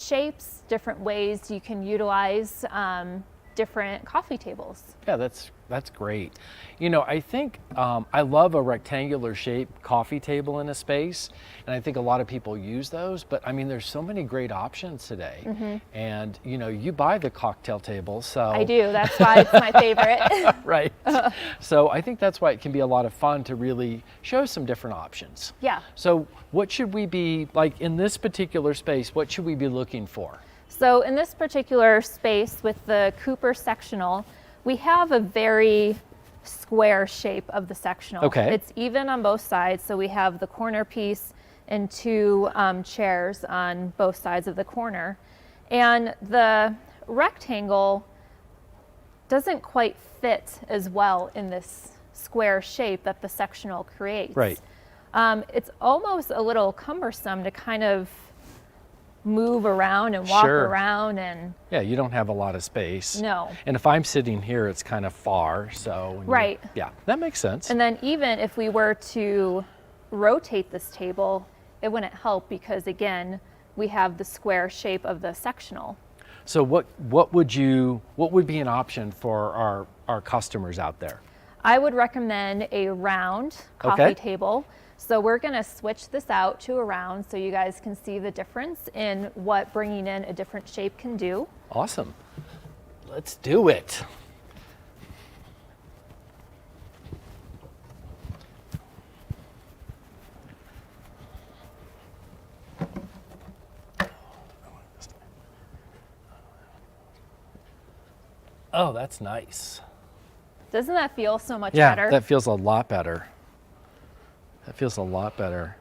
shapes, different ways you can utilize different coffee tables. Yeah, that's great. You know, I think I love a rectangular shaped coffee table in a space, and I think a lot of people use those, but I mean, there's so many great options today. And you know, you buy the cocktail table, so. I do, that's why it's my favorite. Right. So I think that's why it can be a lot of fun to really show some different options. Yeah. So what should we be, like in this particular space, what should we be looking for? So in this particular space with the Cooper sectional, we have a very square shape of the sectional. Okay. It's even on both sides, so we have the corner piece and two chairs on both sides of the corner. And the rectangle doesn't quite fit as well in this square shape that the sectional creates. Right. It's almost a little cumbersome to kind of move around and walk Sure. around, and Yeah, you don't have a lot of space. no. And if I'm sitting here, it's kind of far, so. when you- Right. Yeah, that makes sense. And then even if we were to rotate this table, it wouldn't help because again, we have the square shape of the sectional. So what would be an option for our customers out there? I would recommend a round coffee Okay. table. So we're gonna switch this out to a round so you guys can see the difference in what bringing in a different shape can do. Awesome. Let's do it. Oh, that's nice. Doesn't that feel so much Yeah, better? that feels a lot better. That feels a lot better.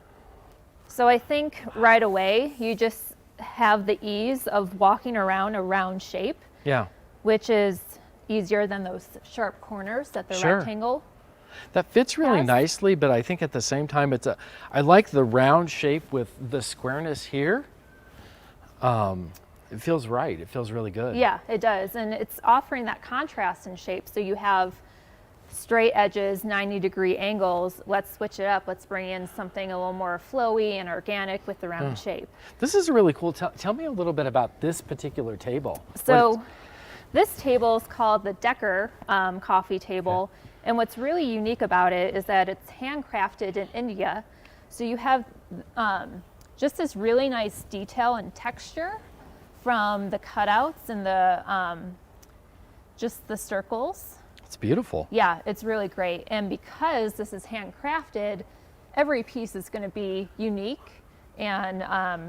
So I think right away, you just have the ease of walking around a round shape, Yeah, which is easier than those sharp corners that the Sure. rectangle. that fits really Yes. nicely, but I think at the same time, I like the round shape with the squareness here. It feels right. It feels really good. Yeah, it does. And it's offering that contrast in shape. So you have straight edges, 90-degree angles. Let's switch it up. Let's bring in something a little more flowy and organic with the round shape. This is really cool. Tell me a little bit about this particular table. So this table is called the Decker coffee table. And what's really unique about it is that it's handcrafted in India. So you have just this really nice detail and texture from the cutouts and the just the circles. It's beautiful. Yeah, it's really great. And because this is handcrafted, every piece is going to be unique, and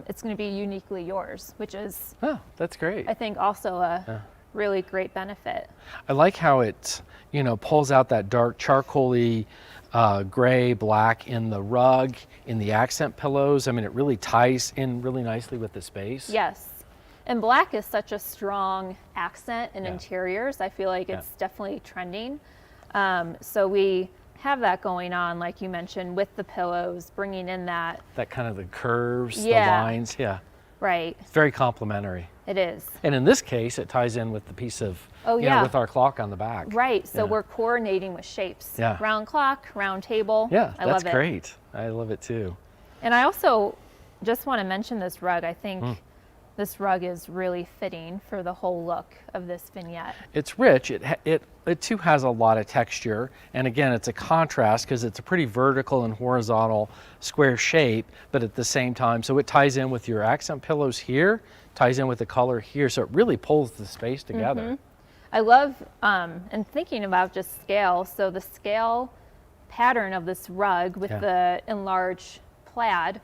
it's going to be uniquely yours, which is, Oh, that's great. I think, also a really great benefit. I like how it, you know, pulls out that dark charcoaly gray, black in the rug, in the accent pillows. I mean, it really ties in really nicely with the space. Yes. And black is such a strong accent in Yeah. interiors. I feel like it's definitely trending. So we have that going on, like you mentioned, with the pillows, bringing in that. That kind of the curves, Yeah. the lines. Yeah. Right, It's very complimentary. it is. And in this case, it ties in with the piece of, Oh, you know, yeah. with our clock on the back. Right, so Yeah. we're coordinating with shapes. Yeah. Round clock, round table. Yeah, I that's love it. great. I love it too. And I also just want to mention this rug. I think Mm. this rug is really fitting for the whole look of this vignette. It's rich. It too has a lot of texture, and again, it's a contrast because it's a pretty vertical and horizontal square shape, but at the same time, so it ties in with your accent pillows here, ties in with the color here, so it really pulls the space together. I love, and thinking about just scale, so the scale pattern of this rug with Yeah. the enlarged plaid,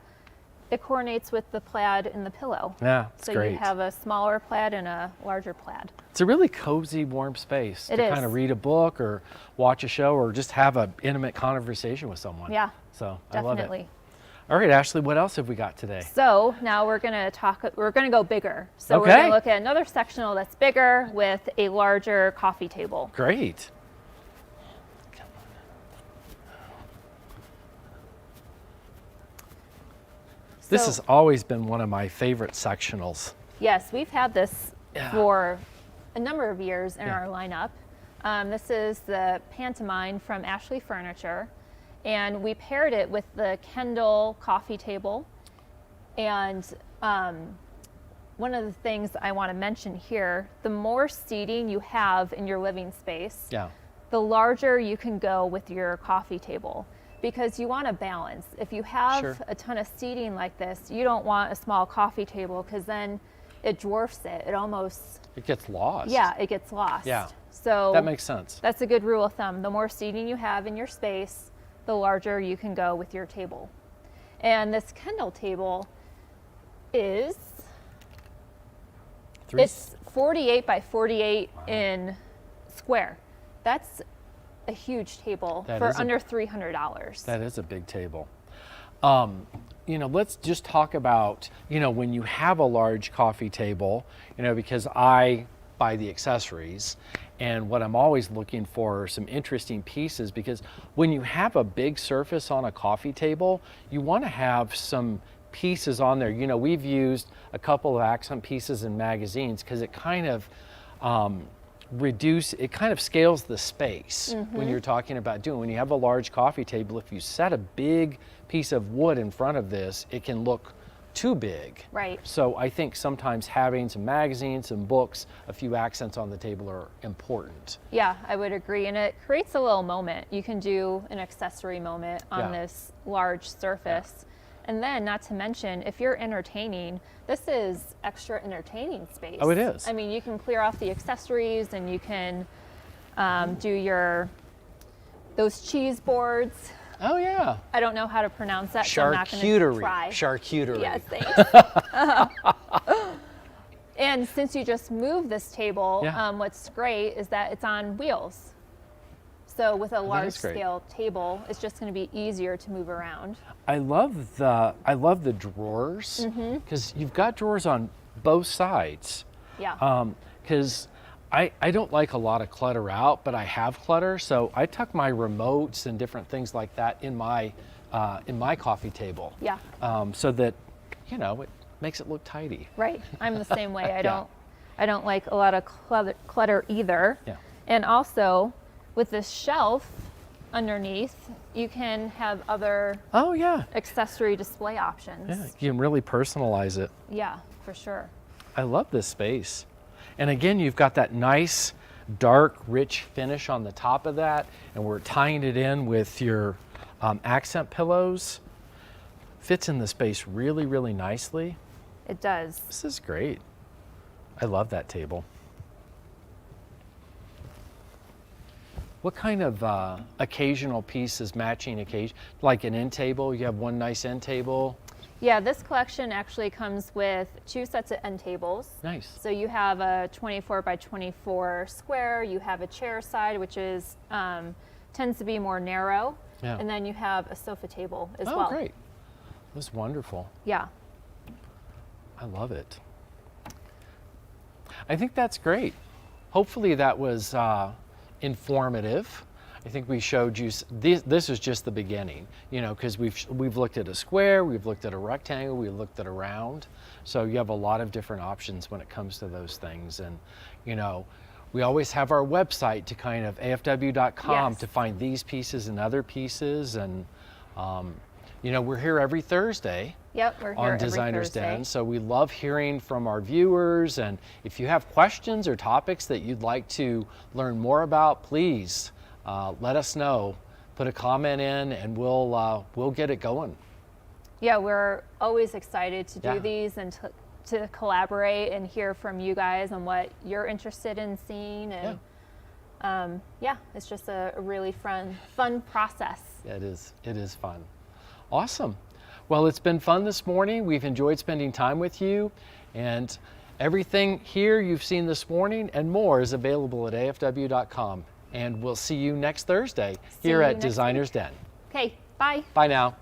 it coordinates with the plaid in the pillow. Yeah, it's So great. you have a smaller plaid and a larger plaid. It's a really cozy, warm space It to is. kind of read a book or watch a show or just have an intimate conversation with someone. Yeah, So I love it. definitely. All right, Ashley, what else have we got today? So now we're gonna go bigger. So we're Okay. gonna look at another sectional that's bigger with a larger coffee table. Great. This So- has always been one of my favorite sectionals. Yes, we've had this Yeah. for a number of years in Yeah. our lineup. This is the Pantomime from Ashley Furniture, and we paired it with the Kendall coffee table. And one of the things I want to mention here, the more seating you have in your living space, Yeah. the larger you can go with your coffee table, because you want a balance. If you have Sure. a ton of seating like this, you don't want a small coffee table because then it dwarfs it. It almost, It gets lost. yeah, it gets lost. Yeah. So That makes sense. that's a good rule of thumb. The more seating you have in your space, the larger you can go with your table. And this Kendall table is, it's 48 by 48 in square. That's a huge table That for is a- under $300. That is a big table. Let's just talk about, when you have a large coffee table, because I buy the accessories, and what I'm always looking for are some interesting pieces, because when you have a big surface on a coffee table, you want to have some pieces on there. We've used a couple of accent pieces in magazines because it kind of it kind of scales the space when you're talking about when you have a large coffee table. If you set a big piece of wood in front of this, it can look too big. Right. So I think sometimes having some magazines, some books, a few accents on the table are important. Yeah, I would agree. And it creates a little moment. You can do an accessory moment on Yeah. this large surface. And then, not to mention, if you're entertaining, this is extra entertaining space. Oh, it is. I mean, you can clear off the accessories and you can do those cheese boards. Oh yeah. I don't know how to pronounce that, so I'm not going to Charcuterie. try. Charcuterie. Yes, thanks. And since you just moved this table, Yeah. what's great is that it's on wheels. So with a large is great. scale table, it's just going to be easier to move around. I love the drawers, because you've got drawers on both sides. Yeah. Because I don't like a lot of clutter out, but I have clutter, so I tuck my remotes and different things like that in my coffee table. Yeah. So that it makes it look tidy. Right. I'm the same way. Yeah. I don't like a lot of clutter either. Yeah. And also, with this shelf underneath, you can have other Oh yeah. accessory display options. Yeah. You can really personalize it. Yeah, for sure. I love this space. And again, you've got that nice, dark, rich finish on the top of that, and we're tying it in with your accent pillows. Fits in the space really, really nicely. It does. This is great. I love that table. What kind of occasional pieces, matching occasion, like an end table? You have one nice end table. Yeah, this collection actually comes with 2 sets of end tables. Nice. So you have a 24 by 24 square, you have a chair side, which is tends to be more narrow, Yeah. and then you have a sofa table as Oh, well. great. That's wonderful. Yeah. I love it. I think that's great. Hopefully that was informative. I think we showed you, this is just the beginning, because we've looked at a square, we've looked at a rectangle, we've looked at a round. So you have a lot of different options when it comes to those things. And, we always have our website to kind of afw.com Yes. to find these pieces and other pieces. And, we're here every Thursday Yep, we're here on every Designer's Thursday. Den. So we love hearing from our viewers, and if you have questions or topics that you'd like to learn more about, please let us know. Put a comment in, and we'll get it going. Yeah, we're always excited to do Yeah. these and to collaborate and hear from you guys on what you're interested in seeing. And it's just a really fun process. Yeah, it is fun. Awesome. Well, it's been fun this morning. We've enjoyed spending time with you, and everything here you've seen this morning and more is available at afw.com. And we'll see you next Thursday here you at next Designer's Den. Okay, bye. Bye now.